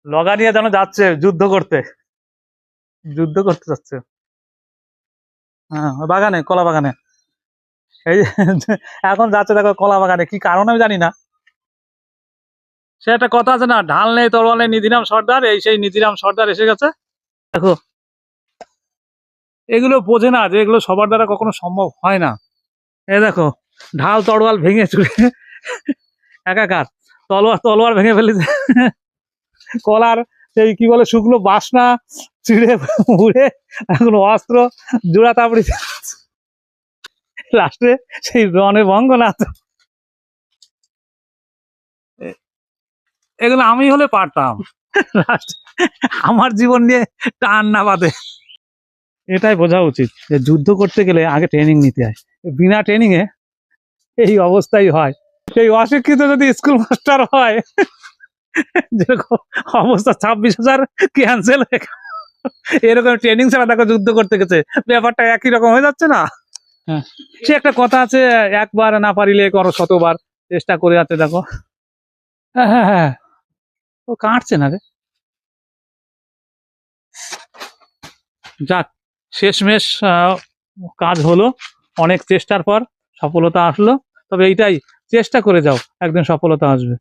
লগা নিয়ে যেন যাচ্ছে যুদ্ধ করতে যাচ্ছে। হ্যাঁ, ওই বাগানে, কলা বাগানে। এই যে এখন যাচ্ছে দেখো কলা বাগানে, কি কারণ আমি জানি না। সে একটা কথা আছে না, ঢাল নেই তরোয়াল নেই নিধিরাম সর্দার, এই সেই নিধিরাম সর্দার এসে গেছে। দেখো এগুলো বোঝে না যে এগুলো সবার দ্বারা কখনো সম্ভব হয় না। এ দেখো ঢাল তরোয়াল ভেঙে চুড়ে একাকার, তলোয়ার ভেঙে ফেলেছে। কলার সেই কি বলে শুকনো বাসনা চিড়ে উড়ে এখন অস্ত্র জোড়া তাপড়ি, লাস্টে সেই রণে ভঙ্গনাথ। এগুলো আমি হলে পারতাম। আমার জীবন নিয়ে টান না বাদে। এটাই বোঝা উচিত যে যুদ্ধ করতে গেলে আগে ট্রেনিং নিতে হয়, বিনা ট্রেনিং এ এই অবস্থাই হয়। সেই অশিক্ষিত যদি স্কুল মাস্টার হয়, যেরকম অবস্থা 26,000 ক্যান্সেল হয়ে গেল। এরকম ট্রেনিং ছাড়া দেখো যুদ্ধ করতে গেছে, ব্যাপারটা একই রকম হয়ে যাচ্ছে না। হ্যাঁ, সে একটা কথা আছে, একবার না পারিলে করো শতবার, চেষ্টা করে আছে দেখো। হ্যাঁ হ্যাঁ হ্যাঁ, ও কাটছে না রে। যাক, শেষমেশ কাজ হলো, অনেক চেষ্টার পর সফলতা আসলো। তবে এইটাই, চেষ্টা করে যাও, একদিন সফলতা আসবে।